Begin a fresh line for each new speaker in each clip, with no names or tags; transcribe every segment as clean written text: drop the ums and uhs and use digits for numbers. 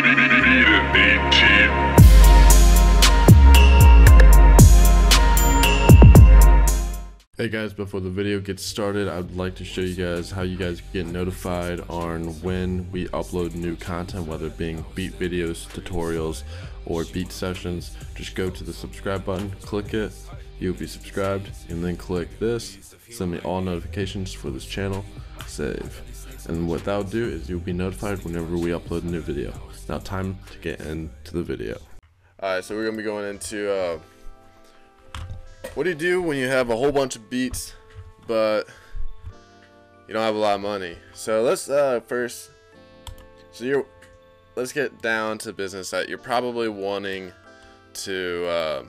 Hey guys, before the video gets started, I would like to show you guys how you guys get notified on when we upload new content, whether it being beat videos, tutorials, or beat sessions. Just go to the subscribe button, click it, you'll be subscribed, and then click this, send me all notifications for this channel, save. And what that'll do is you'll be notified whenever we upload a new video. Now time to get into the video. Alright, so we're going to be going into what do you do when you have a whole bunch of beats but you don't have a lot of money? So let's let's get down to business that you're probably wanting to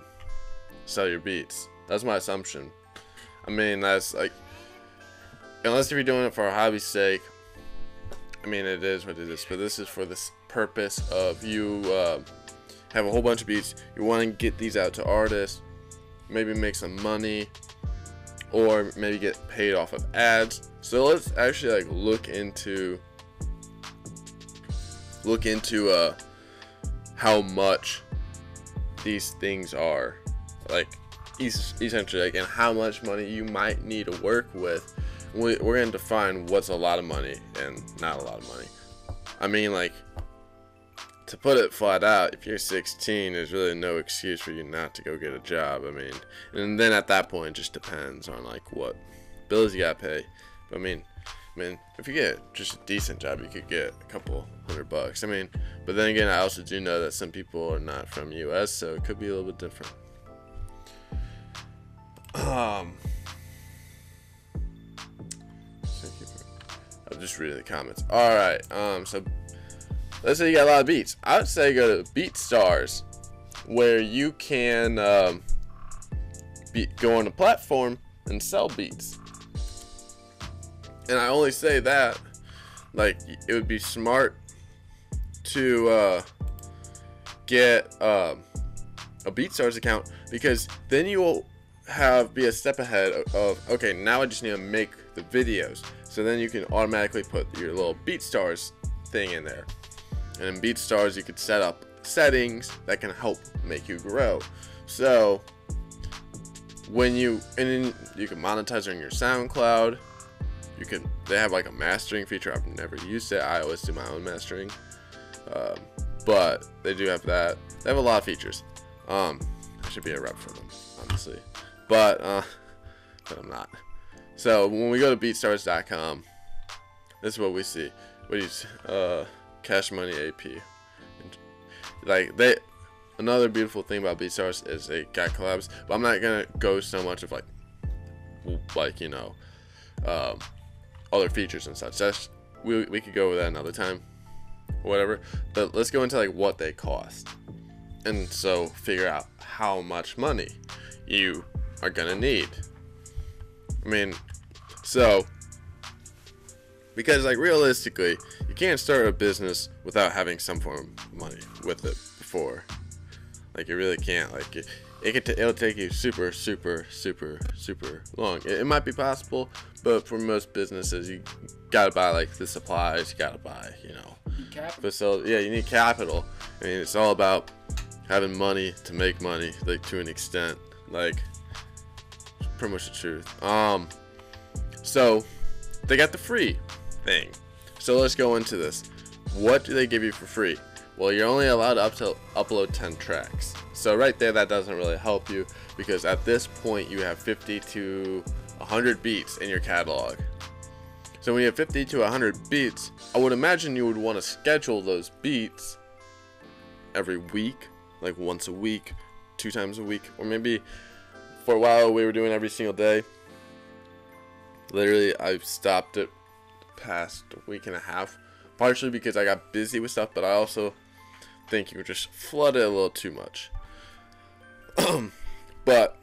sell your beats. That's my assumption. I mean, that's like, unless if you're doing it for a hobby's sake, I mean, it is what it is, but this is for this purpose of you have a whole bunch of beats, you want to get these out to artists, maybe make some money, or maybe get paid off of ads. So let's actually like look into how much these things are, like essentially, like, and how much money you might need to work with. We're going to define what's a lot of money and not a lot of money. I mean, like, to put it flat out, if you're 16, there's really no excuse for you not to go get a job. I mean, and then at that point, it just depends on like what bills you gotta pay. But I mean, if you get just a decent job, you could get a couple $100. I mean, but then again, I also do know that some people are not from US, so it could be a little bit different. I'll just read the comments. All right, so let's say you got a lot of beats. I would say go to BeatStars, where you can go on a platform and sell beats. And I only say that, like, it would be smart to get a BeatStars account, because then you will be a step ahead of, okay, now I just need to make the videos. So then you can automatically put your little BeatStars thing in there. And in BeatStars, you could set up settings that can help make you grow. So when you can monetize on your SoundCloud. They have like a mastering feature. I've never used it. I always do my own mastering, but they do have that. They have a lot of features. I should be a rep for them, honestly, but I'm not. So when we go to BeatStars.com, this is what we see. Cash Money AP. Like, another beautiful thing about BeatStars is they got collabs, but I'm not gonna go so much of like you know, other features and such. We could go with that another time, whatever. But let's go into like what they cost, and so figure out how much money you are gonna need. I mean, so, because like realistically, you can't start a business without having some form of money with it before. Like, you really can't. Like, it'll take you super long. It might be possible, but for most businesses, you gotta buy like the supplies. You gotta buy, you know, facility. Yeah, you need capital. I mean, it's all about having money to make money, like, to an extent. Like, pretty much the truth. So they got the free thing. So let's go into this. What do they give you for free? Well, you're only allowed to upload 10 tracks. So right there, that doesn't really help you, because at this point you have 50 to 100 beats in your catalog. So when you have 50 to 100 beats, I would imagine you would want to schedule those beats every week, like once a week, 2 times a week, or maybe for a while we were doing every single day. Literally, I've stopped it the past week and a half, partially because I got busy with stuff, but I also think you were just flooded a little too much. But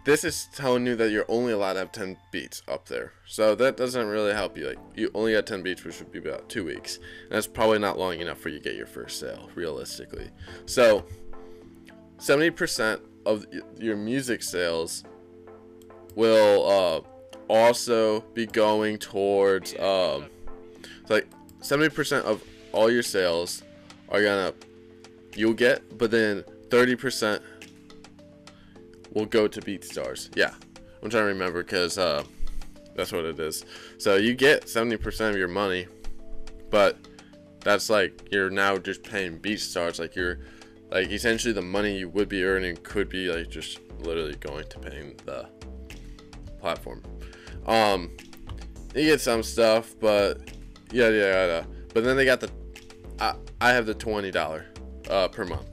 this is telling you that you're only allowed to have 10 beats up there, so that doesn't really help you. Like, you only got 10 beats, which would be about 2 weeks, and that's probably not long enough for you to get your first sale, realistically. So 70% of your music sales will also be going towards like 70% of all your sales are gonna, you'll get, but then 30% will go to BeatStars. Yeah, I'm trying to remember because that's what it is. So you get 70% of your money, but that's like you're now just paying BeatStars. Like you're like essentially the money you would be earning could be like just literally going to paying the platform. You get some stuff, but yeah. But then they got the I have the $20 per month.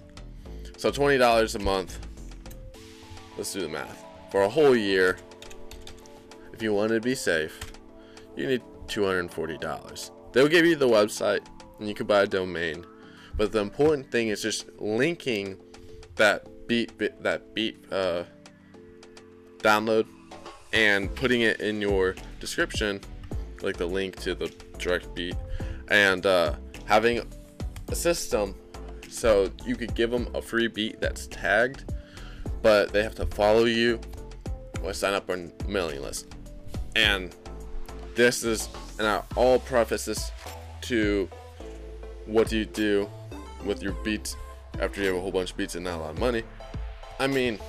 So $20 a month. Let's do the math. For a whole year, if you want to be safe, you need $240. They'll give you the website and you can buy a domain. But the important thing is just linking that beat download and putting it in your description, like the link to the direct beat, and having a system so you could give them a free beat that's tagged, but they have to follow you or sign up on mailing list. And this is, and I'll preface this to what do you do with your beats after you have a whole bunch of beats and not a lot of money. I mean,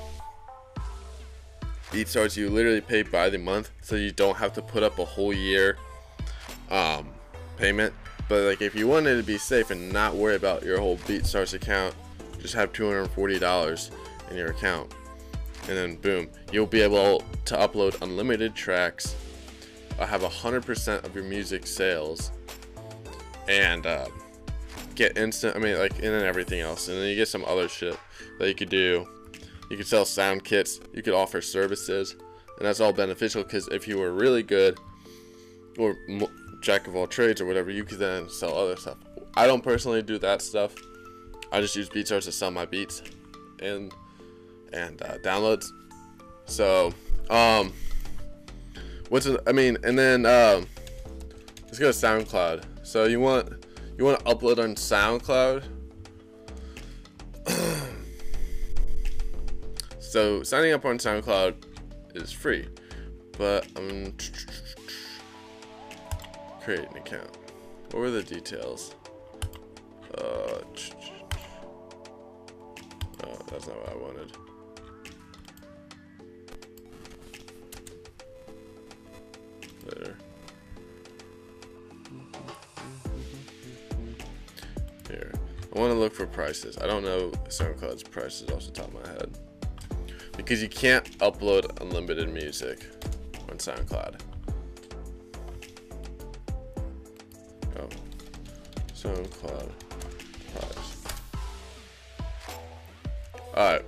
BeatStars, you literally pay by the month, so you don't have to put up a whole year payment. But like if you wanted to be safe and not worry about your whole BeatStars account, just have $240 in your account, and then boom, you'll be able to upload unlimited tracks, have 100% of your music sales, and get instant, I mean, like, and then everything else. And then you get some other shit that you could do. You could sell sound kits, you could offer services, and that's all beneficial because if you were really good or jack of all trades or whatever, you could then sell other stuff. I don't personally do that stuff. I just use BeatStars to sell my beats and downloads. So and then let's go to SoundCloud. So you want to upload on SoundCloud. So signing up on SoundCloud is free, but I'm create an account. What were the details? Oh, that's not what I wanted. Later. Here, I want to look for prices. I don't know SoundCloud's prices off the top of my head, because you can't upload unlimited music on SoundCloud. Oh, SoundCloud price. Alright.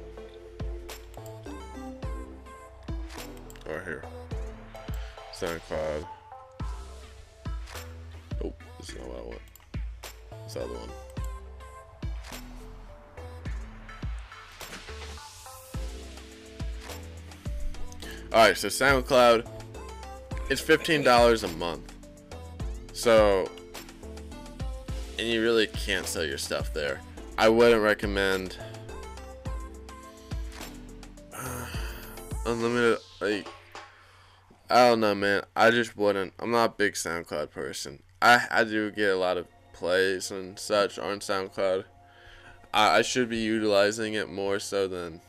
Or here. SoundCloud. Oh, this is not what I want. This other one. Alright, so SoundCloud, it's $15 a month. So, and you really can't sell your stuff there. I wouldn't recommend unlimited, like, I don't know, man. I just wouldn't. I'm not a big SoundCloud person. I do get a lot of plays and such on SoundCloud. I should be utilizing it more so than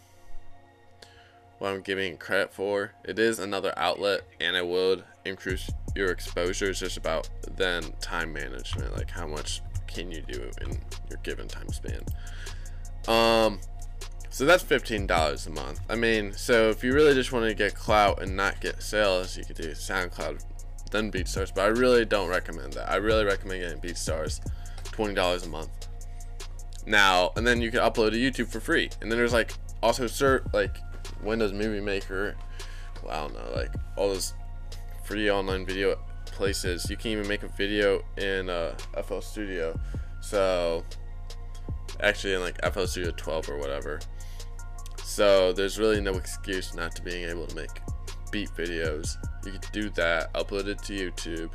what I'm giving it credit for. It is another outlet, and it would increase your exposure. It's just about then time management, like how much can you do in your given time span. So that's $15 a month. I mean, so if you really just want to get clout and not get sales, you could do SoundCloud, then BeatStars. But I really don't recommend that. I really recommend getting BeatStars, $20 a month. Now, and then you can upload to YouTube for free. And then there's like also like Windows Movie Maker. Well, I don't know, like all those free online video places. You can even make a video in FL Studio. So actually in like FL Studio 12 or whatever. So there's really no excuse not to being able to make beat videos. You can do that, upload it to YouTube,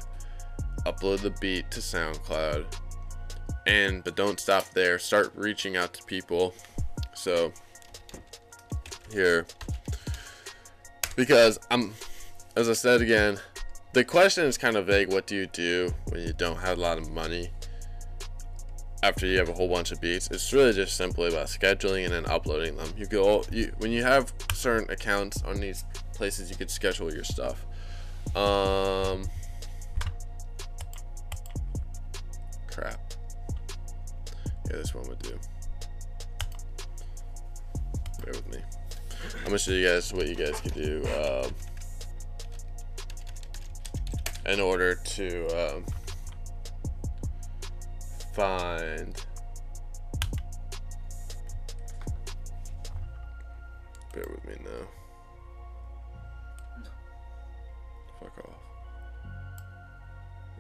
upload the beat to SoundCloud, but don't stop there. Start reaching out to people. So here, because as I said again, the question is kind of vague. What do you do when you don't have a lot of money? after you have a whole bunch of beats. It's really just simply about scheduling and then uploading them. When you have certain accounts on these places, you could schedule your stuff. Crap. Yeah, this one would do. Bear with me. I'm gonna show you guys what you guys could do in order to find. Bear with me now. Fuck off.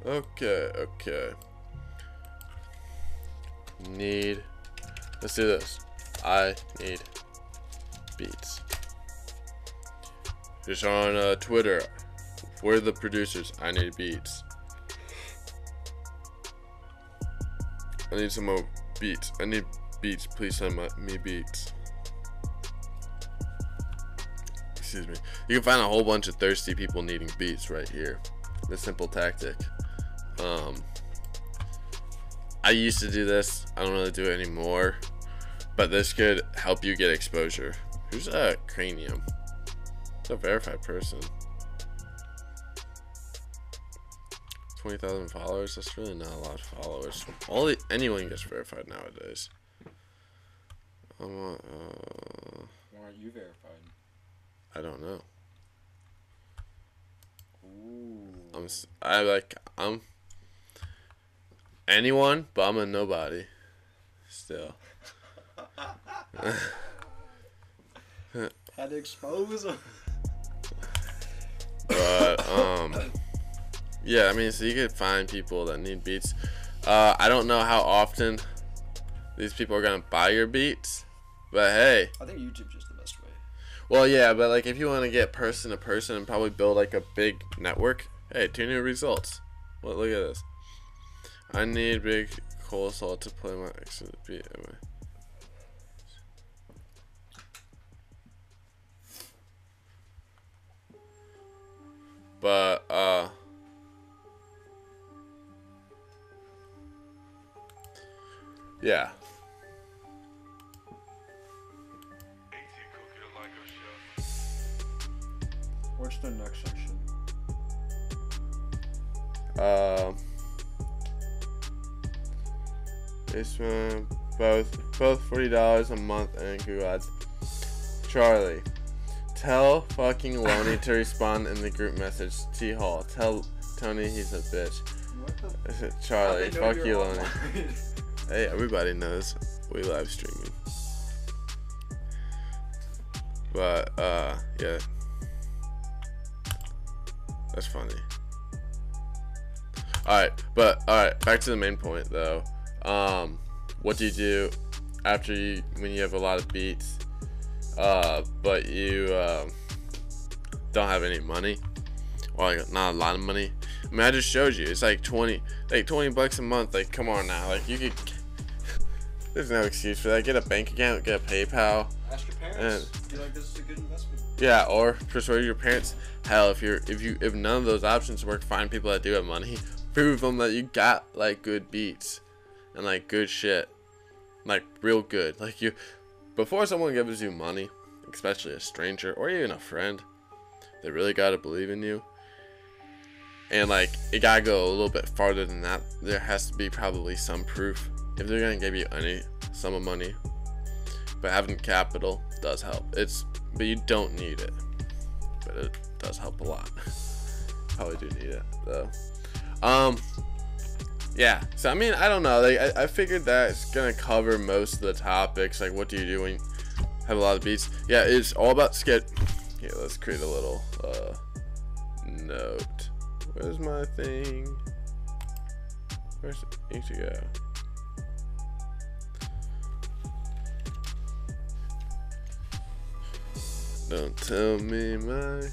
Okay. Let's do this. I need beats. Just on Twitter, we're the producers. I need beats. I need some more beats. I need beats. Please send me beats. Excuse me. You can find a whole bunch of thirsty people needing beats right here. The simple tactic. I used to do this. I don't really do it anymore. But this could help you get exposure. Who's a Cranium? It's a verified person. 20,000 followers. That's really not a lot of followers. Anyone gets verified nowadays.
Why aren't you verified?
I don't know.
Ooh.
I'm anyone, but I'm a nobody. Still.
Had to expose them.
But yeah, I mean, so you could find people that need beats. I don't know how often these people are gonna buy your beats, but hey.
I think YouTube's just the best way.
Well, yeah, but like if you want to get person to person and probably build like a big network, hey, 2 new results. Well, look at this. I need big coleslaw to play my extra beat. But yeah.
What's the next section?
This one, both $40 a month and Google Ads. Charlie, tell fucking Loney to respond in the group message. T Hall, tell Tony he's a bitch.
What the?
Charlie, fuck you, Loney. Hey, everybody knows we live streaming. But yeah, that's funny. Alright, back to the main point though. What do you do after when you have a lot of beats, but you don't have any money, or like not a lot of money? I mean, I just showed you. It's like 20 bucks a month. Like, come on now. Like, you could. There's no excuse for that. Get a bank account. Get a PayPal.
Ask your parents. Be like, this is a good investment.
Yeah, or persuade your parents. Hell, if none of those options work, find people that do have money. Prove them that you got like good beats and like good shit, like real good. Like before someone gives you money, especially a stranger or even a friend, they really gotta believe in you. And like it gotta go a little bit farther than that. There has to be probably some proof if they're gonna give you any sum of money. But having capital does help. But you don't need it. But it does help a lot. Probably do need it though. Yeah. So I mean, I don't know. Like I figured that it's gonna cover most of the topics. Like, what do you do when you have a lot of beats? Yeah, it's all about sketch. Here, let's create a little note. Where's my thing? Where's it need to go? Don't tell me my.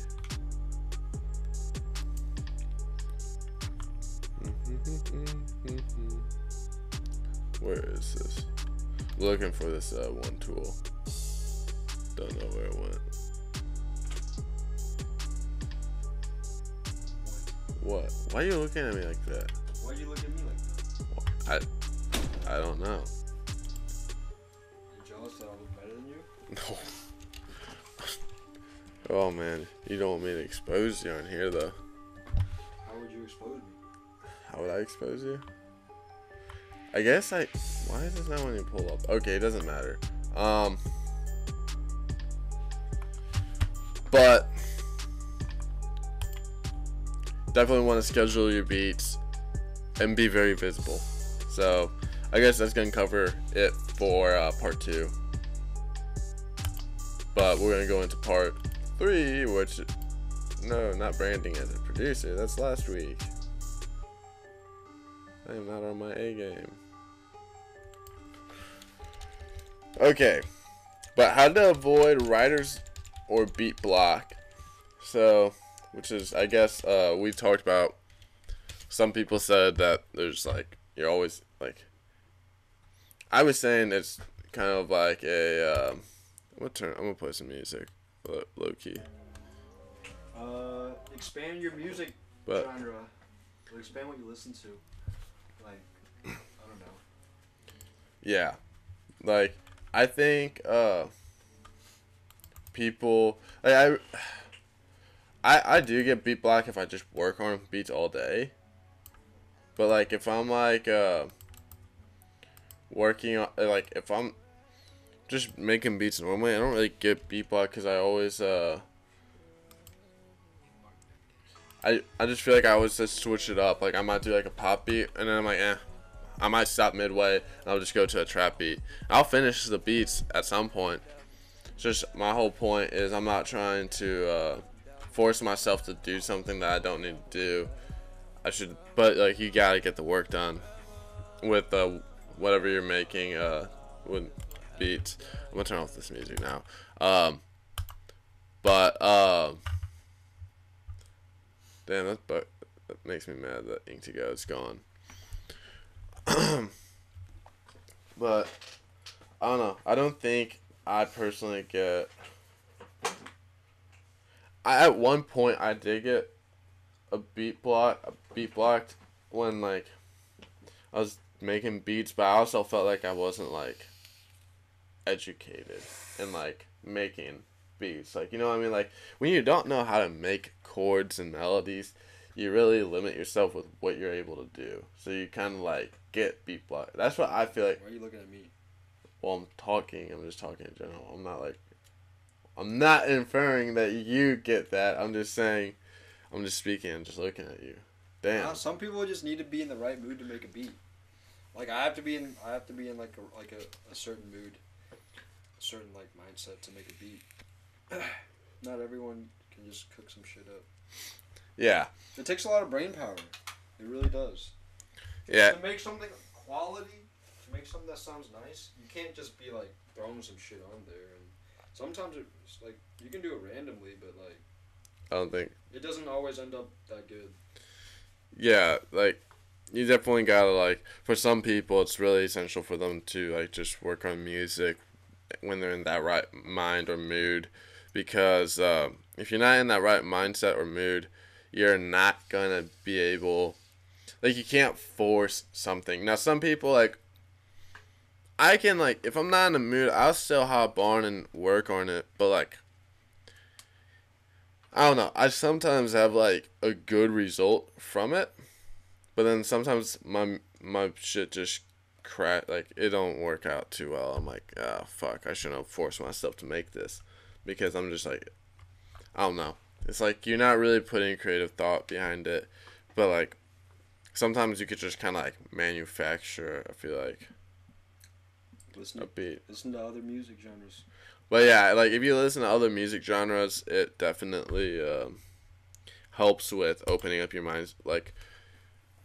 Where is this? Looking for this one tool. Don't know where it went. What? Why are you looking at me like that?
Why are you looking at me like that?
I don't know.
You jealous that I look better than you?
No. Oh man, you don't want me to expose you on here though.
How would you expose me?
How would I expose you? I guess I. Why is this not when you pull up? Okay, it doesn't matter. But definitely want to schedule your beats and be very visible. So I guess that's gonna cover it for part 2. But we're gonna go into part 3, which no, not branding as a producer. That's last week. I am not on my A game. Okay, but how to avoid writers or beat block. So, which is, I guess, we talked about. Some people said that there's like, you're always like, I was saying it's kind of like a, what term? I'm gonna play some music, low key.
Expand your music genre. Expand what you listen to. Like, I don't know.
Yeah, like I think people like I do get beat block if I just work on beats all day. But like if I'm like working on like if I'm just making beats normally, I don't really get beat block because I always I just feel like I always just switch it up. Like I might do like a pop beat and then I'm like I might stop midway and I'll just go to a trap beat. I'll finish the beats at some point. It's just my whole point is I'm not trying to force myself to do something that I don't need to do. I should, but like you gotta get the work done with whatever you're making with beats. I'm gonna turn off this music now. Damn, that makes me mad that ink to go is gone. But I don't know. I don't think I personally get. At one point I did get a beat blocked when like I was making beats, but I also felt like I wasn't like educated in like making beats. Like, you know what I mean? Like when you don't know how to make chords and melodies, you really limit yourself with what you're able to do. So you kind of like get beat blocked. That's what I feel like.
Why are you looking at me?
Well, I'm just talking in general. I'm not inferring that you get that. I'm just saying, I'm just speaking and just looking at you. Damn.
Some people just need to be in the right mood to make a beat. Like I have to be in like a certain mood, a certain like mindset to make a beat. Not everyone can just cook some shit up.
Yeah.
It takes a lot of brain power. It really does.
Yeah.
To make something quality, to make something that sounds nice, you can't just be like throwing some shit on there. And sometimes it's like you can do it randomly, but like
I don't think
it doesn't always end up that good.
Yeah, like you definitely gotta like for some people it's really essential for them to like just work on music when they're in that right mind or mood, because if you're not in that right mindset or mood, you're not gonna be able, like you can't force something. Now some people like I can like if I'm not in the mood I'll still hop on and work on it, but like I don't know. I sometimes have like a good result from it, but then sometimes my shit just crack. Like it don't work out too well. I'm like, ah, fuck. I shouldn't have forced myself to make this, because I'm just like, I don't know. It's like you're not really putting creative thought behind it, but like sometimes you could just kind of like manufacture. I feel like a beat.
Listen to other music genres.
But yeah, like if you listen to other music genres, it definitely helps with opening up your minds, like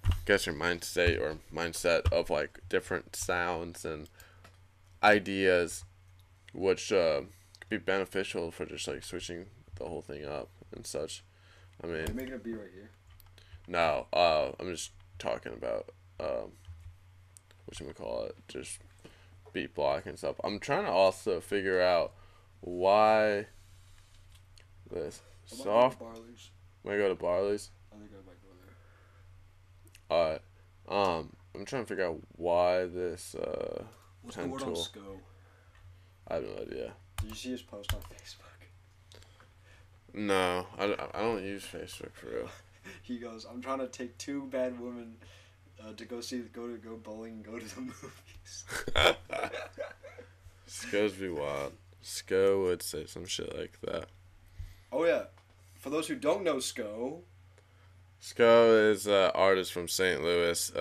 I guess your mind state or mindset of like different sounds and ideas, which could be beneficial for just like switching the whole thing up and such. I mean,
You're making a beat right here.
No, I'm just talking about whatchamacallit, just beat block and stuff. I'm trying to also figure out why this soft.
Barley's.
When I go to Barley's.
I think I might go there.
Alright. I'm trying to figure out why this
What's the
pen
word on
tool.
SCO?
I have no idea.
Did you see his post on Facebook?
No, I don't use Facebook for real.
He goes, I'm trying to take 2 bad women to go bowling and go to the movies.
SCOs be wild. SCO would say some shit like that.
Oh yeah, for those who don't know SCO
is an artist from St. Louis.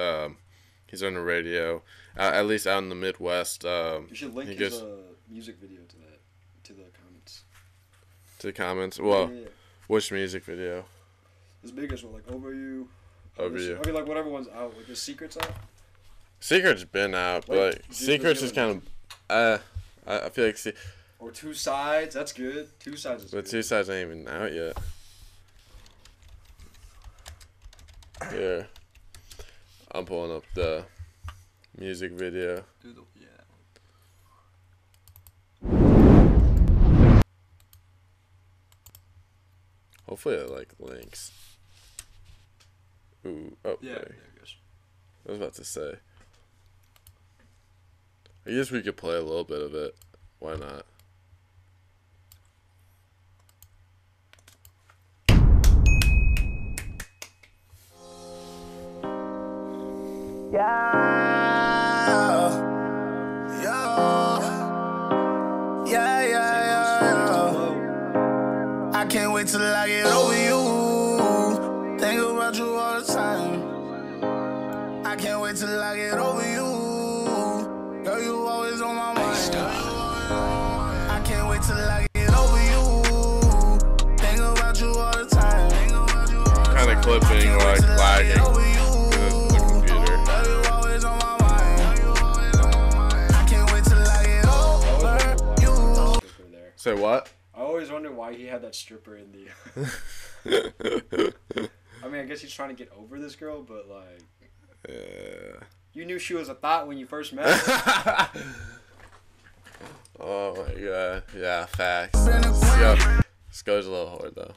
He's on the radio, at least out in the Midwest.
you should link his music video to the comments.
To the comments? Well,
Yeah.
which music video?
His biggest one, like Over You.
Over You.
I mean, like whatever one's out. Like his Secret's out.
Secret's been out, but Secret's is kind of, I feel like
Or Two Sides. That's good. Two Sides is good.
But Two Sides ain't even out yet. Here, I'm pulling up the music video. Hopefully it like links. Ooh, oh
Yeah,
there
it goes.
I was about to say. I guess we could play a little bit of it. Why not?
I can't wait till I get over you. Think about you all the time. I can't wait till I get over you. Girl, you always on my mind. I can't wait till I get over you. Think about you all the time.
Kind of clipping or like lagging. The computer.
Girl, you always on my mind. I can't wait till I get over you.
Say what?
I always wondered why he had that stripper in the. I mean, I guess he's trying to get over this girl, but like.
Yeah.
You knew she was a thought when you first met her.
Oh my god. Yeah, facts. SCO's a little hard though.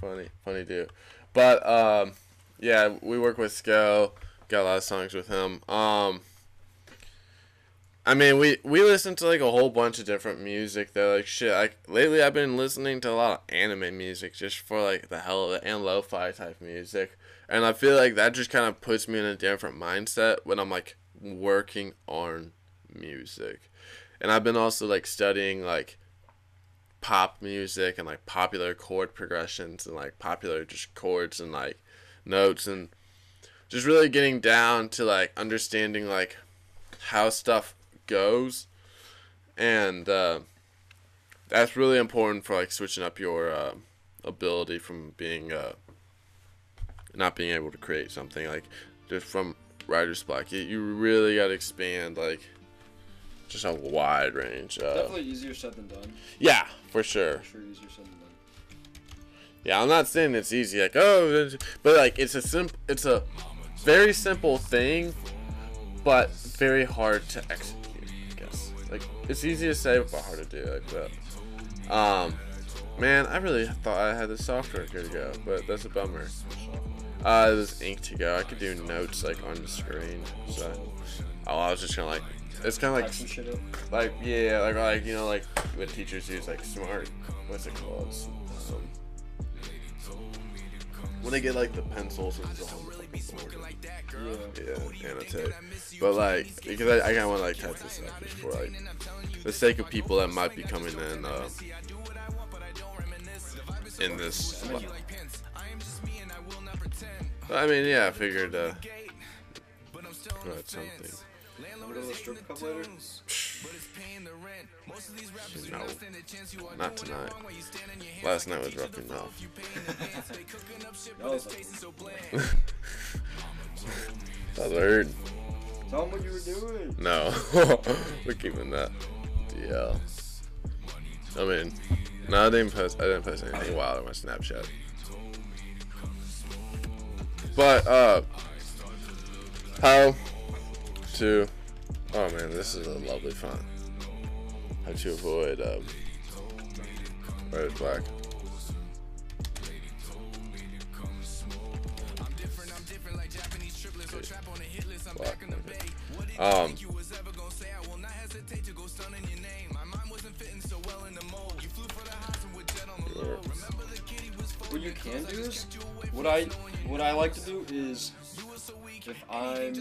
Funny dude. But yeah, we work with SCO. Got a lot of songs with him. I mean, we listen to like a whole bunch of different music though. Like shit, like lately I've been listening to a lot of anime music just for like the hell of it, and lo-fi type music. And I feel like that just kind of puts me in a different mindset when I'm like working on music. And I've been also like studying like pop music and like popular chord progressions and like popular just chords and like notes, and just really getting down to like understanding like how stuff goes. And that's really important for like switching up your ability from being not being able to create something like just from writer's block. You really got to expand like just a wide range.
Definitely easier said than done.
Yeah, for sure.
For sure, easier said than done.
Yeah, I'm not saying it's easy, like but like it's a very simple thing, but very hard to execute. I guess like it's easy to say but hard to do. Like that. Man, I really thought I had the software good to go, but that's a bummer. It was ink to go. I could do notes like on the screen, so I was just gonna like. It's kind of like yeah, like you know, like what teachers use, like smart. What's it called? When they get like the pencils and stuff. Yeah, annotate. But like, because I kind of want to like type this up just for like the sake of people that might be coming in this. I mean, yeah, I figured write something.
Wanna go to the strip club later?
No, not tonight. Last night was rough enough.
That was like,
That's weird.
tell them what you were doing.
No, we're keeping that DL. I mean, no, I didn't post anything wild on my Snapchat. But how to? Oh man, this is a lovely font. How to avoid writer's block. Um,
What you can do is, what I like to do is, if I'm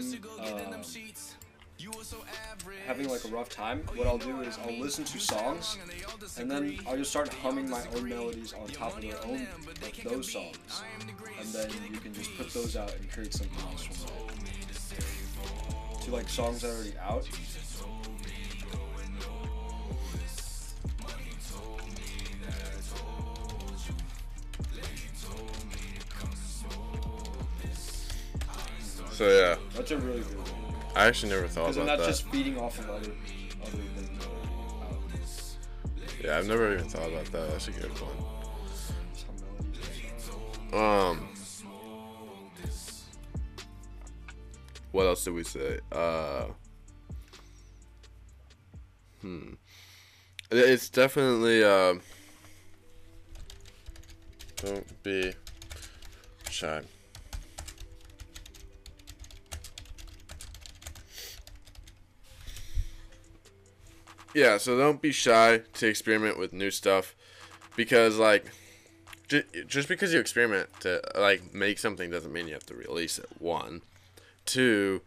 having like a rough time, what I'll do is I'll listen to songs, and then I'll just start humming my own melodies on top of their own, like those songs, and then you can just put those out and create something else from that. To like songs that are already out.
So yeah,
That's a really good one.
I actually never thought
Because then
about
that's
that.
just feeding off of other things that are out.
Yeah, I've never even thought about that. That's a good one.
Some melodies.
What else did we say? It's definitely don't be shy. Yeah, so don't be shy to experiment with new stuff, because like just because you experiment to like make something doesn't mean you have to release it. One, two,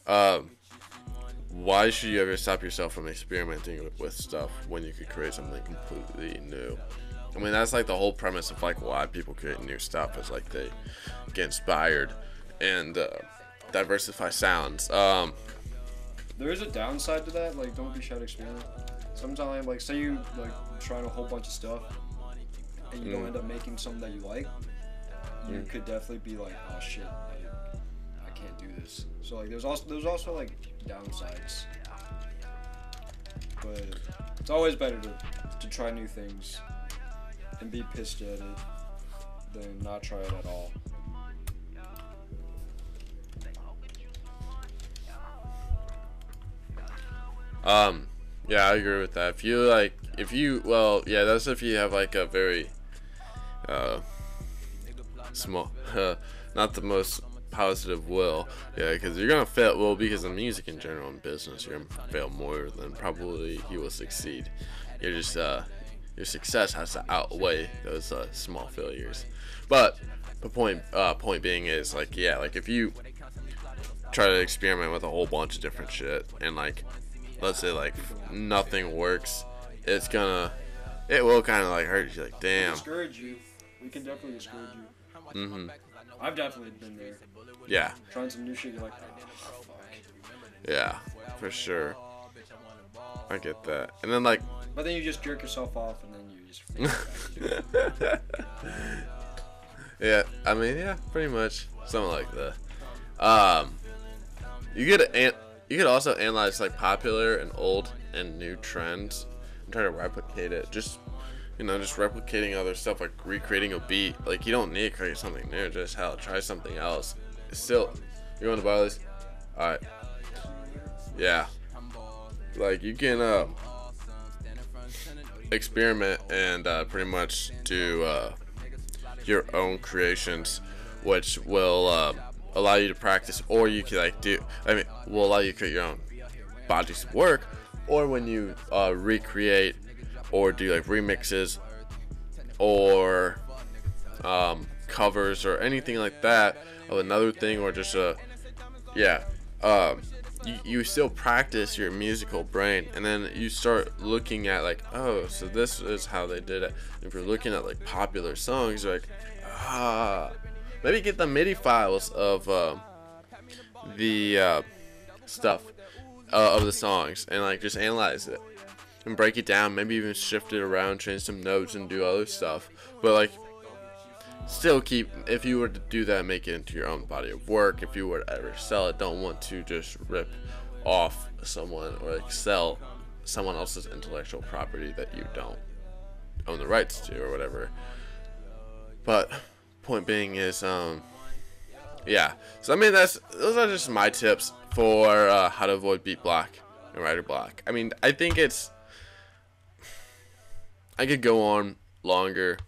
why should you ever stop yourself from experimenting with stuff when you could create something completely new? I mean, that's like the whole premise of like why people create new stuff, is like they get inspired and diversify sounds.
There is a downside to that, like don't be shy to experiment. Sometimes, like say you like trying a whole bunch of stuff and you don't end up making something that you like, you could definitely be like, oh shit, I can't do this. So like there's also like downsides, but it's always better to try new things and be pissed at it than not try it at all.
Yeah, I agree with that. Well, yeah, that's if you have like a very, small, not the most positive will. Yeah, because you're gonna fail. Well, because in music in general and business, you're gonna fail more than probably you will succeed. You're just, your success has to outweigh those small failures. But the point being is like, yeah, like if you try to experiment with a whole bunch of different shit and like, let's say like nothing works, it will kind of like hurt you, like damn.
Discourage you. We can definitely discourage you. I've definitely been there.
Yeah,
Trying some new shit, you're like, oh, fuck.
yeah, for sure. I get that. And then like,
But then you just jerk yourself off and then you just
yeah, I mean, yeah, pretty much something like that. You could also analyze like popular and old and new trends and try to replicate it. Just replicating other stuff, like recreating a beat. Like you don't need to create something new. Just try something else. Still, you want to buy this? All right. Yeah. Like you can experiment and pretty much do your own creations, which will allow you to practice, or you can will allow you to create your own bodies of work, or when you recreate or do like remixes or covers or anything like that of another thing, or just you still practice your musical brain, and then you start looking at like, oh, so this is how they did it. If you're looking at like popular songs, you're like, maybe get the MIDI files of the stuff of the songs and like just analyze it and break it down. Maybe even shift it around, change some notes, and do other stuff. But like, still if you were to do that, make it into your own body of work. If you were to ever sell it, don't want to just rip off someone or like sell someone else's intellectual property that you don't own the rights to or whatever. But point being is, yeah. So I mean, those are just my tips for how to avoid beat block and writer block. I mean, I think I could go on longer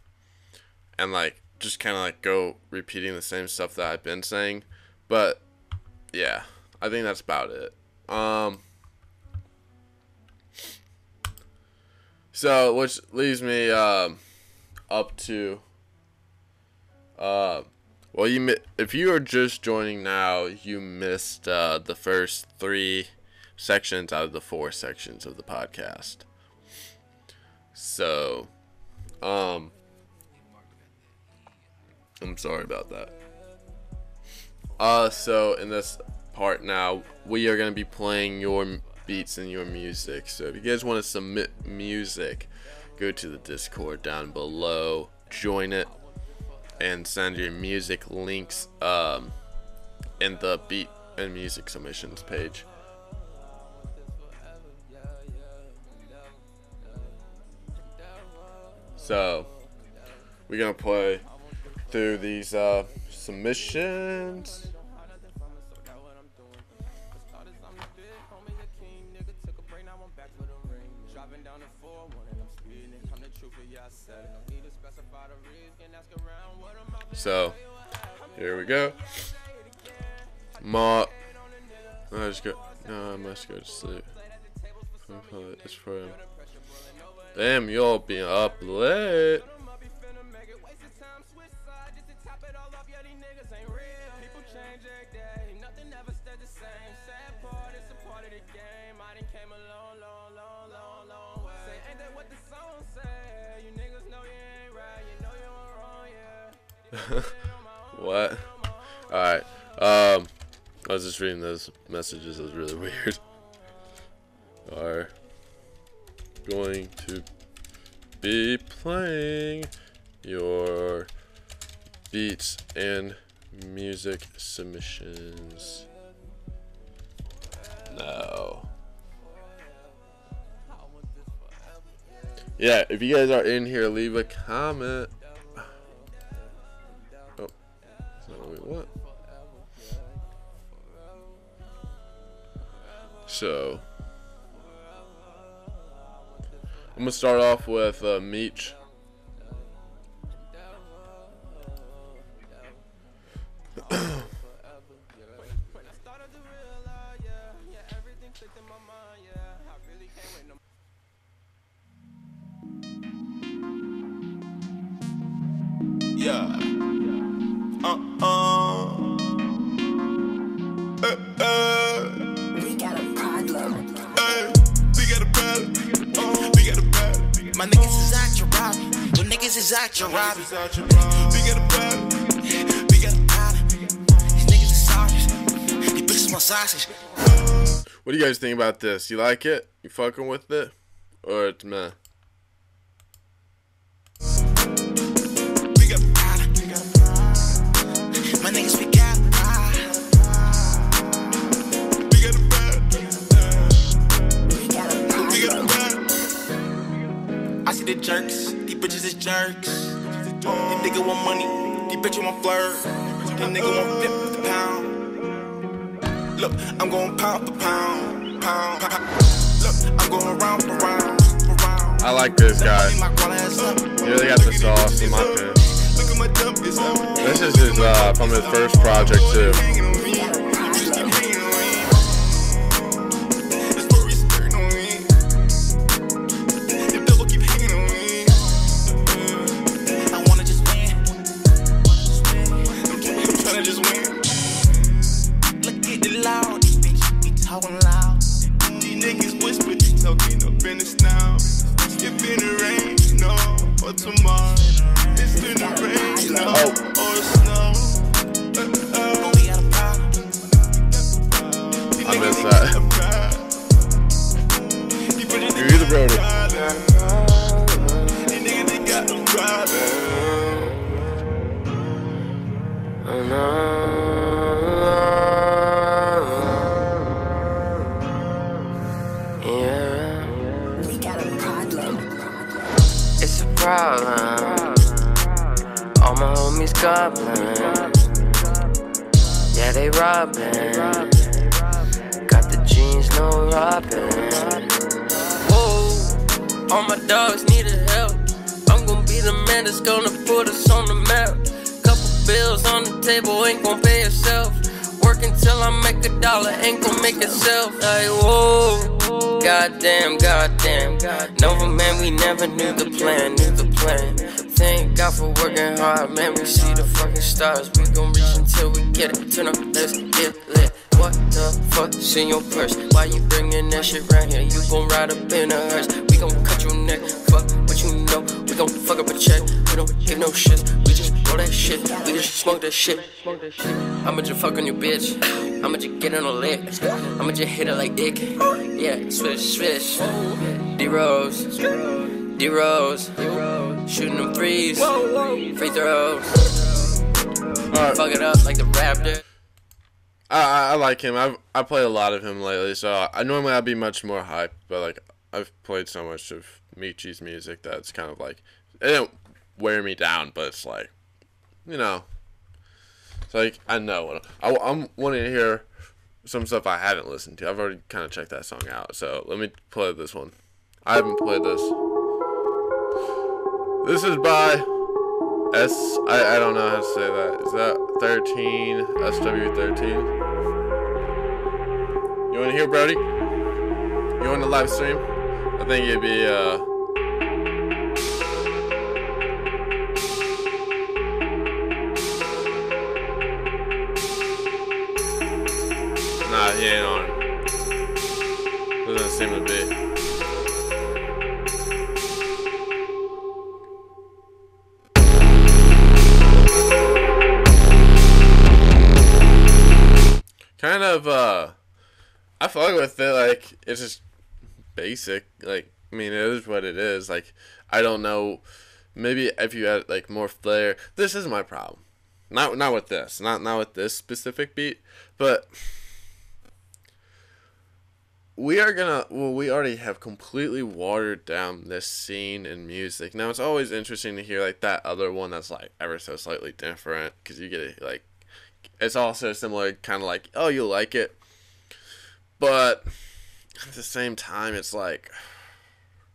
and like just kind of like go repeating the same stuff that I've been saying, but yeah, I think that's about it. So, which leaves me up to well, if you are just joining now, you missed the first 3 sections out of the 4 sections of the podcast. So, I'm sorry about that. So in this part now, we are going to be playing your beats and your music. So if you guys want to submit music, go to the Discord down below, join it, and send your music links in the beat and music submissions page. So we're gonna play through these submissions. So here we go. I must go to sleep. It's for him. Damn, y'all being up late. What? Alright. I was just reading those messages. It was really weird. Are going to be playing your beats and music submissions. No. Yeah, if you guys are in here, leave a comment. Oh, that's not what we want. So I'm gonna start off with Meech.
Yeah.
We got a problem.
We got a problem. We got a problem. My niggas is out your robbing. Your niggas is out your robbing. We got a problem. We got a problem. These niggas is sausage. These bitches want sausage.
What do you guys think about this? You like it? You fucking with it? Or it's meh?
We got a problem. My niggas, we got a problem. We got a problem.
We got a problem.
We got a problem. I see the jerks. These bitches is jerks. These niggas want money. These bitches want flirt. These niggas want 50 pound. Look, I'm going pound for pound. Pound. Look, I'm going round for round.
I like this guy. He really got the sauce in my opinion. This is his from his first project too. I miss that. You the brother.
We got a problem.
It's a problem. All my homies goblin. Yeah, they robbin'. Got the jeans, no robbin'. Whoa, all my dogs needed help. I'm gon' be the man that's gonna put us on the map. Couple bills on the table, ain't gon' pay yourself. Work until I make $1 $1 ain't gon' make itself. Like, whoa, goddamn, goddamn. Nova, man, we never knew the plan, Thank God for working hard, man, we see the fucking stars. We gon' reach until we get it. Turn up, let's get lit. What the fuck's in your purse? Why you bringing that shit round here? You gon' ride up in a hearse. We gon' cut your neck, fuck what you know. We gon' fuck up a check, we don't give no shit. We just roll that shit, we just smoke that shit. I'ma just fuck on your bitch, I'ma just get on a lick, I'ma just hit her like dick. Yeah, swish, D-Rose, shooting them threes, free throws. Fuck it up like the Raptor.
I like him. I played a lot of him lately, so normally I'd be much more hyped, but like I've played so much of Michi's music that it's kind of like it didn't wear me down, but it's like, you know, it's like I know I'm wanting to hear some stuff I haven't listened to. I've already kind of checked that song out, so let me play this one. I haven't played this. This is by I don't know how to say that. Is that 13? SW13? You want to hear, Brody? You want to live stream? I think it'd be, Nah, he ain't on. Doesn't seem to be. Kind of, I fuck with it, like, it's just basic, like, I mean, it is what it is, like, I don't know, maybe if you had, like, more flair, this is my problem, not with this, not with this specific beat, but we already have completely watered down this scene in music. Now, it's always interesting to hear, like, that other one that's, like, ever so slightly different, because you get it, like, it's also similar, kind of like, oh, you'll like it. But at the same time, it's like,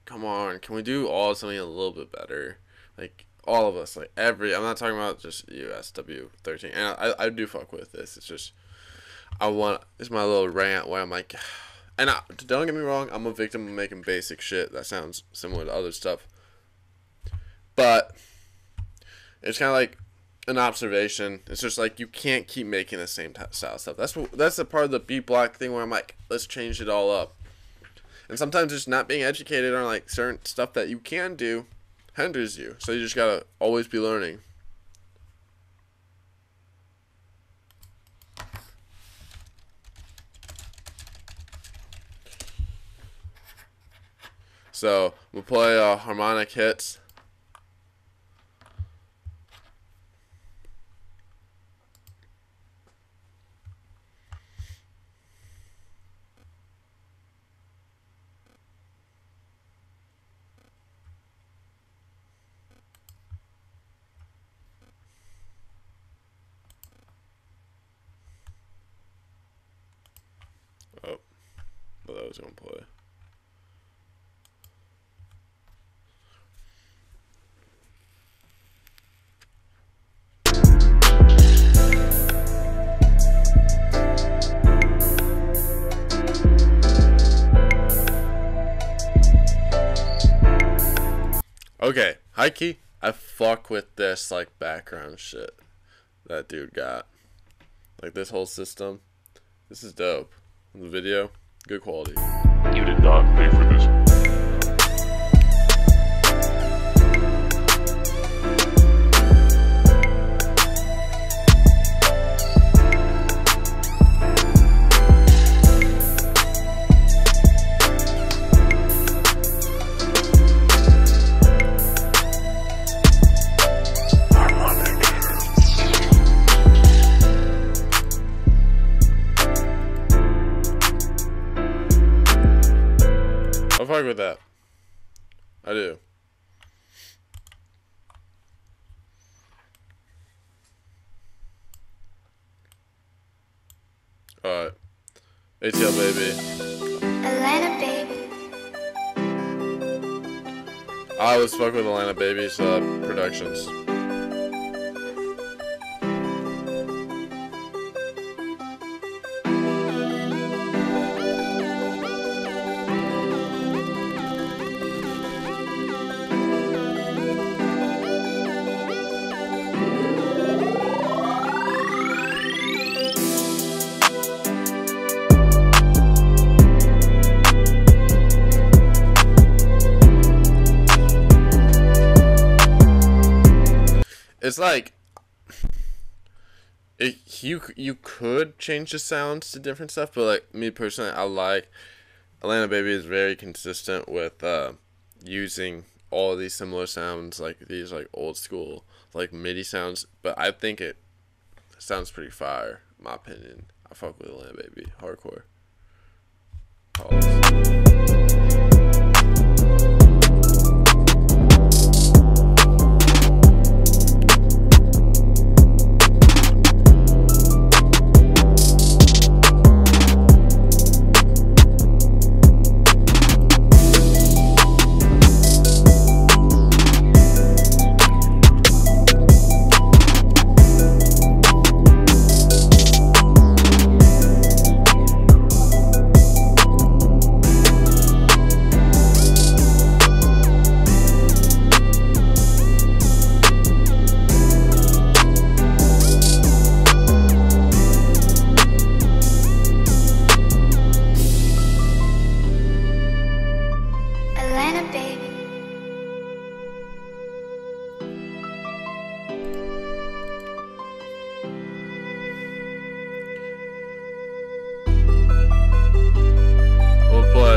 come on, can we do all something a little bit better? Like, all of us, like, I'm not talking about just USW13. And I do fuck with this. It's just, it's my little rant where I'm like, and don't get me wrong, I'm a victim of making basic shit that sounds similar to other stuff. But it's kind of like an observation. It's just like you can't keep making the same style stuff. That's the part of the beat block thing where I'm like, let's change it all up. And sometimes just not being educated on like certain stuff that you can do hinders you. So you just gotta always be learning. So we'll play harmonic hits. Oh, but I was gonna play. Okay, high key, I fuck with this like background shit that dude got. Like this whole system. This is dope. The video, good quality.
You did not pay for this.
I fuck with that. I do. Alright. ATL baby.
Atlanta baby.
I always fuck with Atlanta Baby's productions. it's like you could change the sounds to different stuff, but like me personally, I like Atlanta Baby is very consistent with using all of these similar sounds, like these like old school like MIDI sounds, but I think it sounds pretty fire, in my opinion. I fuck with Atlanta Baby hardcore. Pause.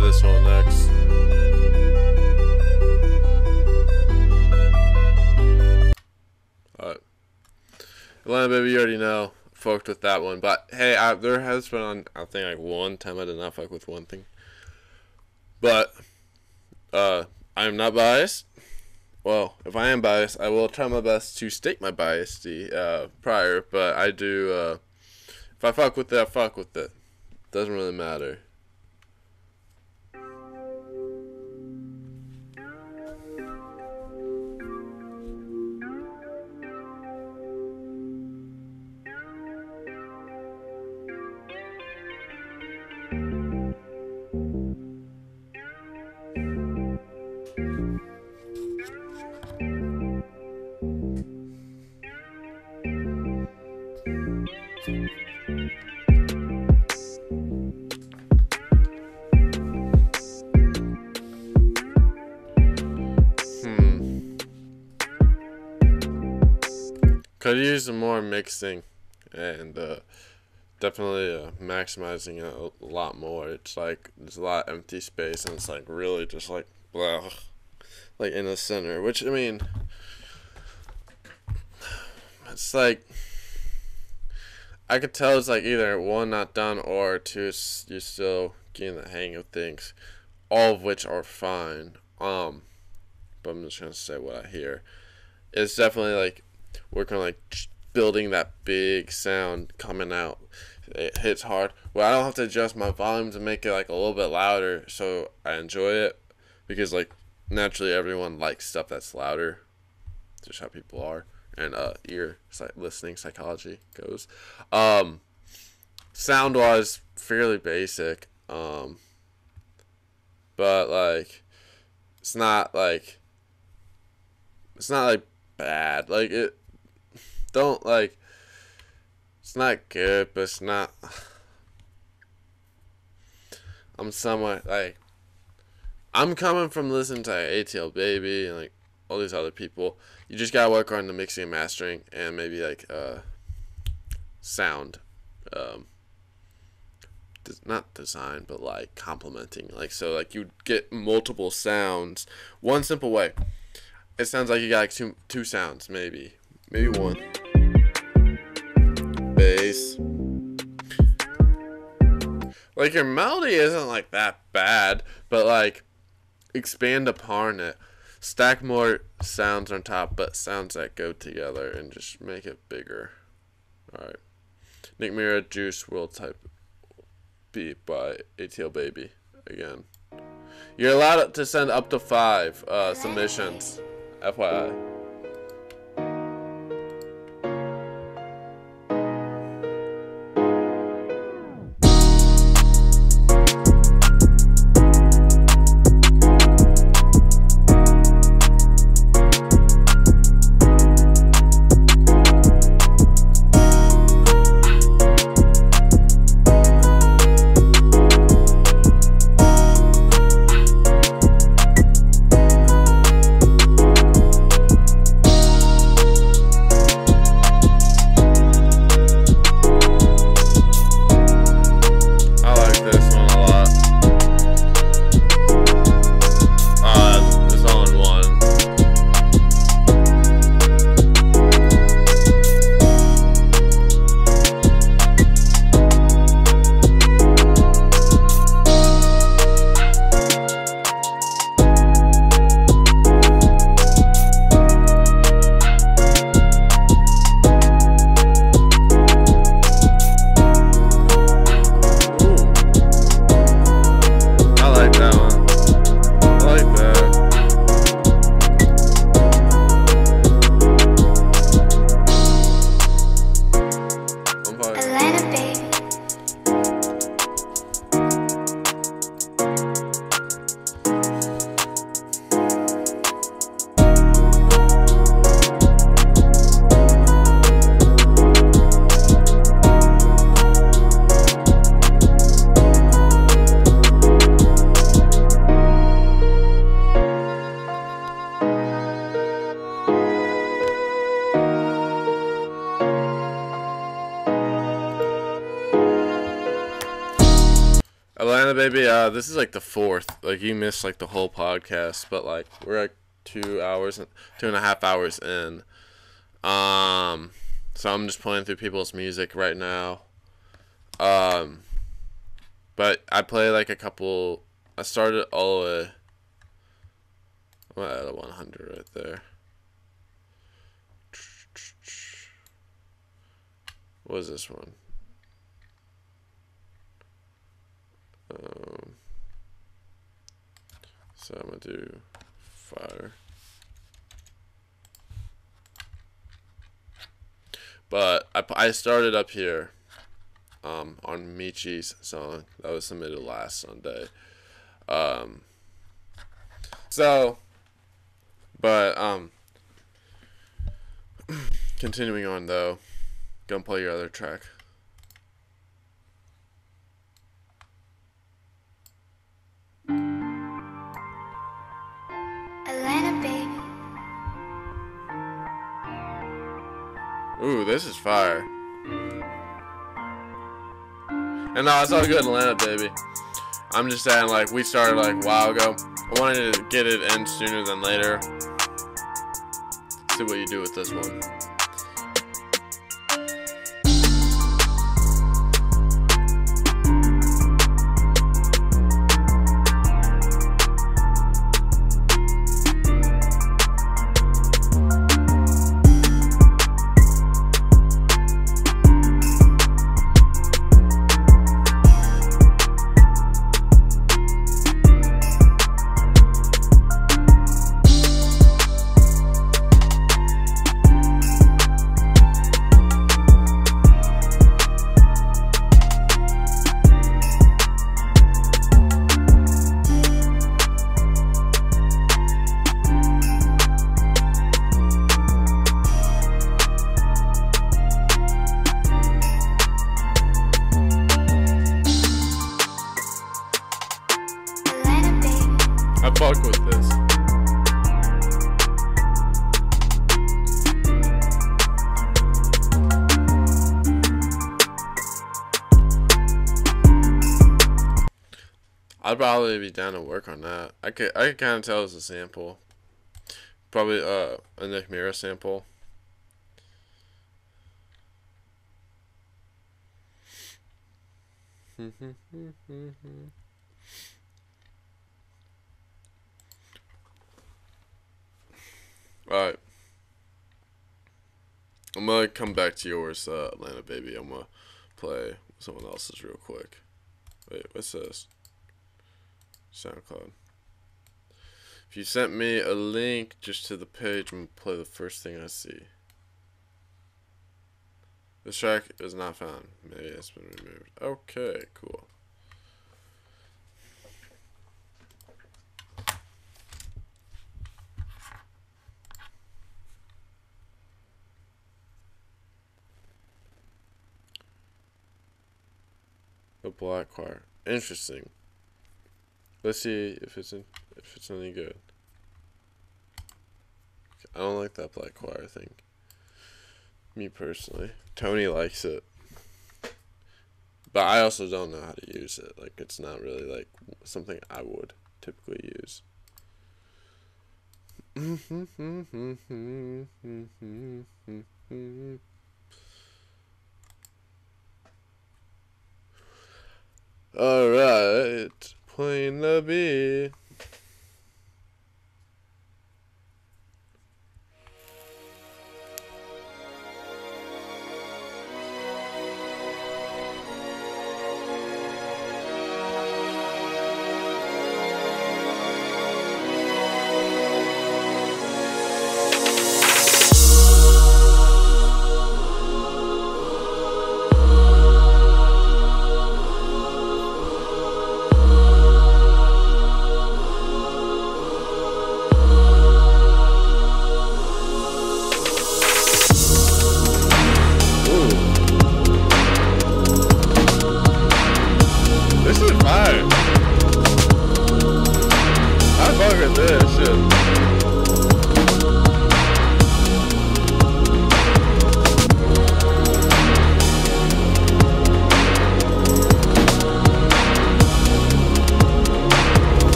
This one next. Alright. Atlanta Baby, you already know. Fucked with that one. But hey, there has been, I think, like one time I did not fuck with one thing. But, I am not biased. Well, if I am biased, I will try my best to state my bias prior. But I do, if I fuck with it, I fuck with it. Doesn't really matter. Could use some more mixing and definitely maximizing it a lot more. It's like there's a lot of empty space and it's like really just like blah, like in the center, which I mean it's like I could tell it's like either one, not done, or two, you're still getting the hang of things, all of which are fine. But I'm just gonna say what I hear. It's definitely like working on like building that big sound coming out. It hits hard. Well, I don't have to adjust my volume to make it like a little bit louder, so I enjoy it because like naturally everyone likes stuff that's louder. That's just how people are, and listening psychology goes. Sound wise, fairly basic. But like it's not like bad. Like it don't like it's not good, but it's not. I'm somewhat like I'm coming from listening to ATL Baby and like all these other people. You just gotta work on the mixing and mastering and maybe like sound, not design, but like complementing. Like so, like you get multiple sounds. One simple way. It sounds like you got like two sounds, maybe one. Bass. Like your melody isn't like that bad, but like expand upon it. Stack more sounds on top, but sounds that go together and just make it bigger. Alright. Nick Mira, Juice WRLD type beat by ATL Baby. Again. You're allowed to send up to 5 submissions. FYI. Atlanta baby, this is like the 4th. Like you missed like the whole podcast, but like we're like 2.5 hours in. So I'm just playing through people's music right now. But I play like a couple. I started all the way. I'm at 100 right there. What is this one? So I'm gonna do fire. But I started up here on Michi's song that was submitted last Sunday. Continuing on though, gonna play your other track.
Atlanta, baby.
Ooh, this is fire. And no, it's all good, Atlanta, baby. I'm just saying, like, we started, like, a while ago. I wanted to get it in sooner than later. See what you do with this one. I fuck with this. I'd probably be down to work on that. I could kind of tell it's a sample. Probably a Nick Mira sample. Alright. I'm gonna come back to yours, Atlanta baby. I'm gonna play someone else's real quick. Wait, what's this? SoundCloud. If you sent me a link just to the page, I'm gonna play the first thing I see. This track is not found. Maybe it's been removed. Okay, cool. A black choir. Interesting. Let's see if it's any good. I don't like that black choir thing. Me personally. Tony likes it. But I also don't know how to use it. Like, it's not really like something I would typically use. Alright, playing the beat.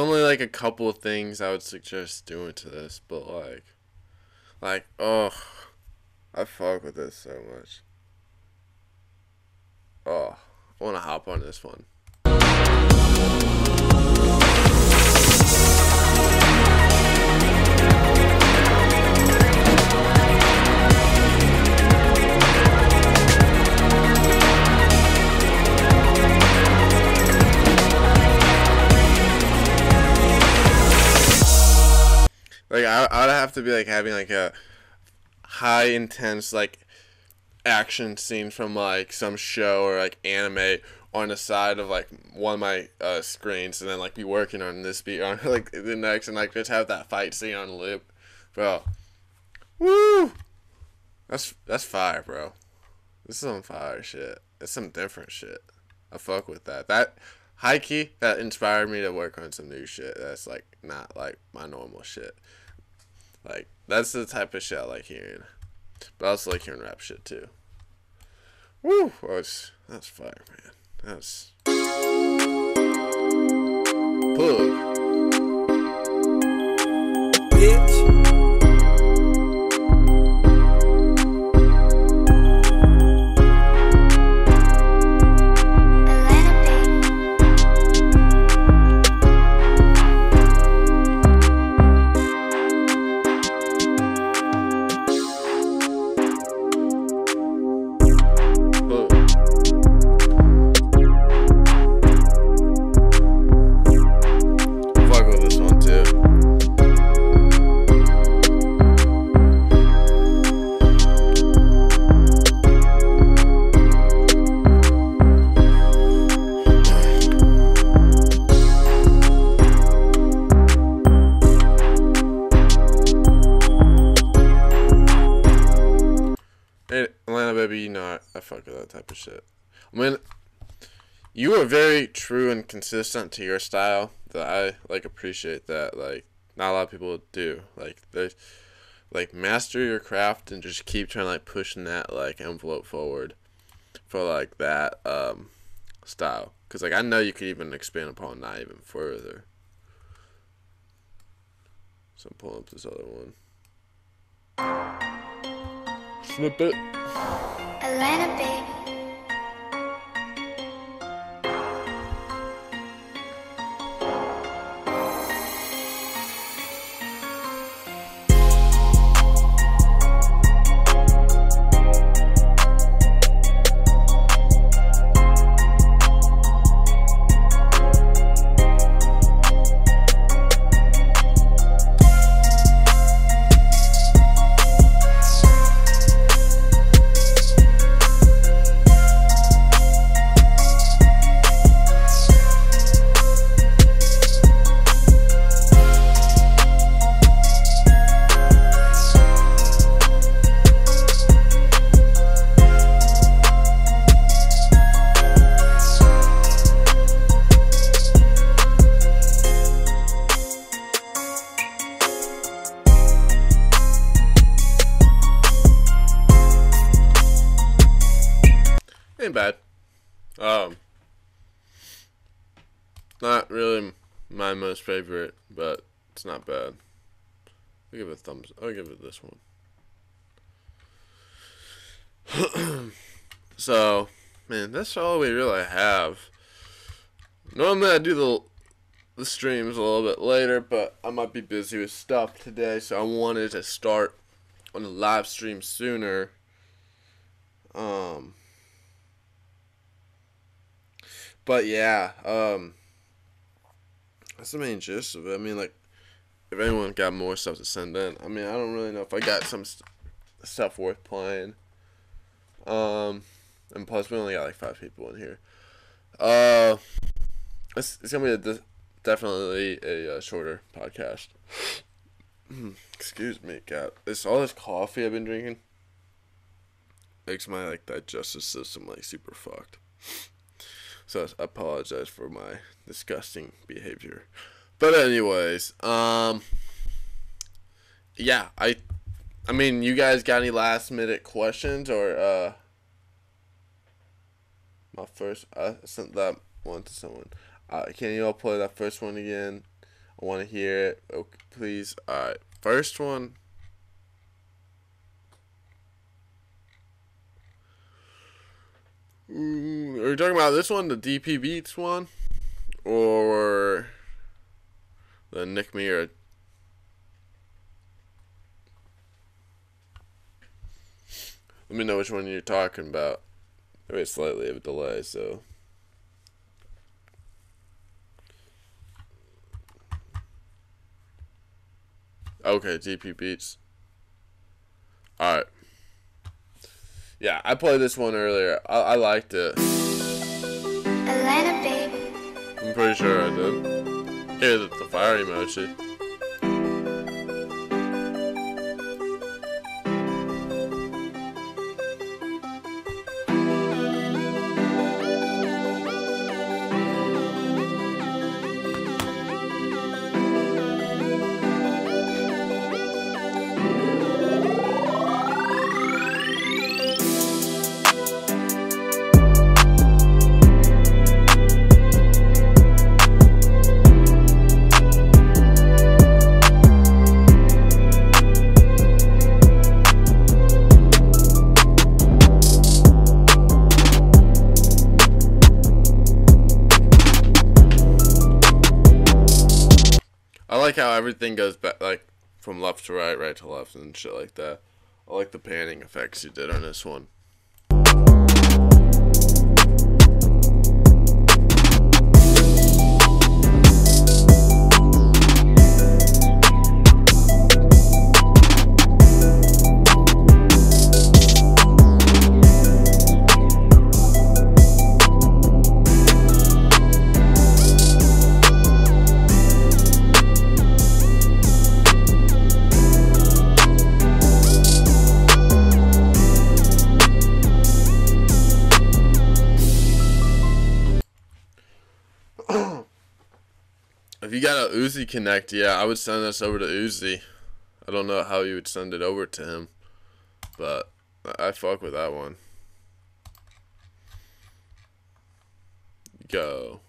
only like a couple of things I would suggest doing to this, but oh, I fuck with this so much. Oh, I want to hop on this one. Like I'd have to be like having like a high intense like action scene from like some show or like anime on the side of like one of my screens, and then like be working on this beat on like the next, and like just have that fight scene on loop, bro. Woo! That's fire, bro. This is some fire shit. It's some different shit. I fuck with that. That high key that inspired me to work on some new shit. That's like not like my normal shit. Like that's the type of shit I like hearing. But I also like hearing rap shit too. Woo! That's fire, man. That's Boog.
Bitch.
I fuck with that type of shit. I mean, you are very true and consistent to your style. That I like appreciate that. Like, not a lot of people do. Like, they like master your craft and just keep trying to like pushing that like envelope forward for like that style. Cause like I know you could even expand upon that even further. So I'm pulling up this other one. Snippet.
Atlanta, baby.
Ain't bad. Not really my most favorite, but it's not bad. I'll give it a thumbs. I'll give it this one. So, man, that's all we really have. Normally I do the streams a little bit later, but I might be busy with stuff today, so I wanted to start on the live stream sooner. But yeah, that's the main gist of it. I mean, like, if anyone got more stuff to send in, I mean, I don't really know if I got some stuff worth playing. And plus, we only got like 5 people in here. It's gonna be definitely a shorter podcast. Excuse me, cat. It's all this coffee I've been drinking makes my like digestive system like super fucked. So I apologize for my disgusting behavior. But anyways, yeah, I mean, you guys got any last minute questions or my first I sent that one to someone. Can you all play that first one again? I want to hear it. Okay, please. Alright. First one. Are you talking about this one, the DP Beats one? Or the Nick Mira? Let me know which one you're talking about. There is slightly of a delay, so. Okay, DP Beats. Alright. Yeah, I played this one earlier. I liked it.
Atlanta, baby.
I'm pretty sure I did. Here's the fire emoji. I like how everything goes back, like, from left to right, right to left, and shit like that. I like the panning effects you did on this one. If you got a Uzi Connect, yeah, I would send this over to Uzi. I don't know how you would send it over to him, but I fuck with that one. Go.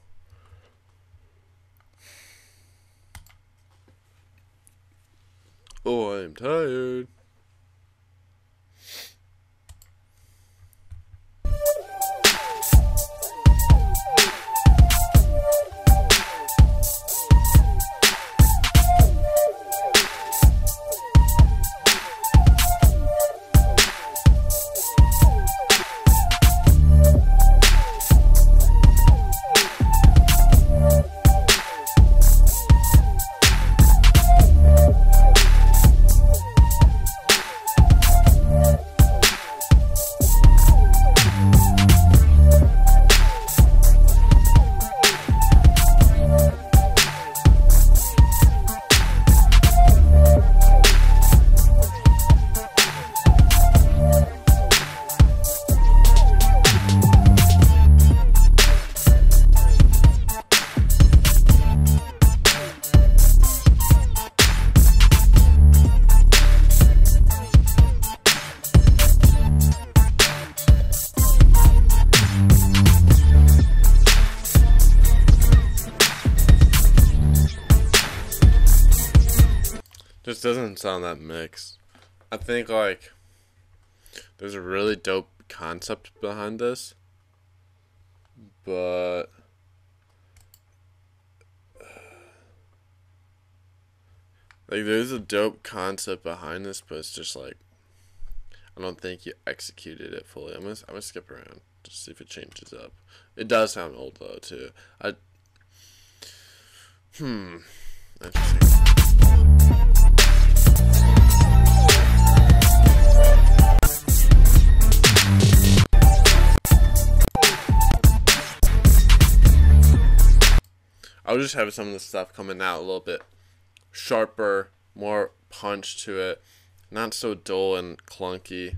Oh, I'm tired. Just doesn't sound that mixed. I think, like, there's a really dope concept behind this, but like, there's a dope concept behind this, but it's just like, I don't think you executed it fully. I'm gonna skip around just see if it changes up. It does sound old though too. Interesting. I'll just have some of the stuff coming out a little bit sharper, more punch to it, not so dull and clunky.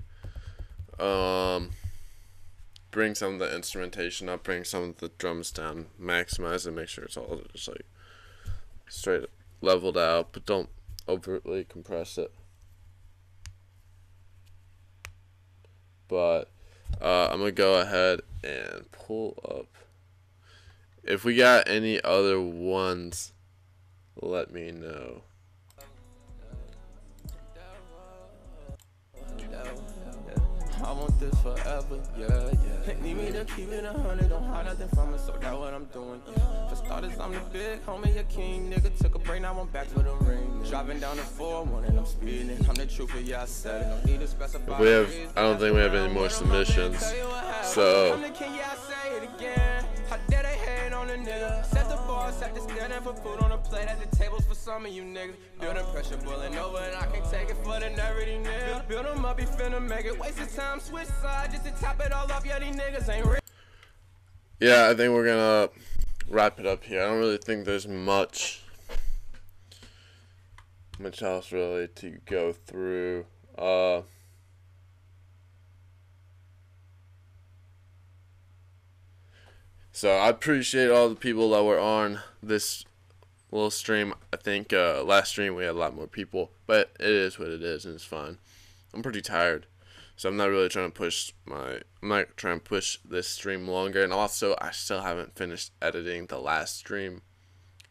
Bring some of the instrumentation up, bring some of the drums down, maximize it, make sure it's all just like straight leveled out, but don't overtly compress it. But I'm gonna go ahead and pull up if we got any other ones let me know.
I want this forever, yeah. Need me to keep it 100, don't hide nothing from it, so that's what I'm doing, yeah. For starters, I'm the big homie, a king, nigga. Took a break, now I'm back for the ring. Driving down the 401 and I'm speeding. I'm the truth, yeah, I said it. Don't need to specify.
I don't think we have any more submissions, so.
I'm the king, yeah, I say it again. How dare they hate on a nigga? Set the bar, set the standard for food on the plate at the tables for some of you niggas. Building pressure, boiling over, and I can't take it for the nerdy nigga. Build them up, he finna make it. Waste of time, switch side just to top it all off. Yeah, these niggas ain't real.
Yeah, I think we're gonna wrap it up here. I don't really think there's much else really to go through. So I appreciate all the people that were on this little stream. I think last stream we had a lot more people, but it is what it is, and it's fine. I'm pretty tired, so I'm not really trying to push this stream longer. And also, I still haven't finished editing the last stream,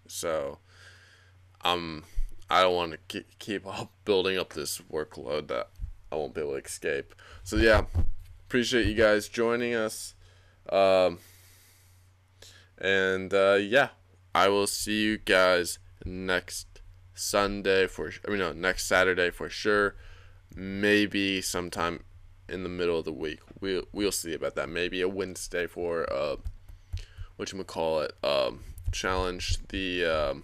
so I don't want to keep building up this workload that I won't be able to escape. So yeah, appreciate you guys joining us. Yeah, I will see you guys next Saturday for sure. Maybe sometime in the middle of the week. We'll see about that. Maybe a Wednesday for challenge the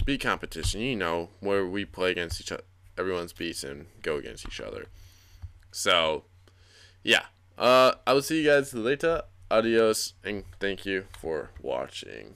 beat competition, where we play against each other, everyone's beats, and go against each other. So yeah, I will see you guys later. Adios, and thank you for watching.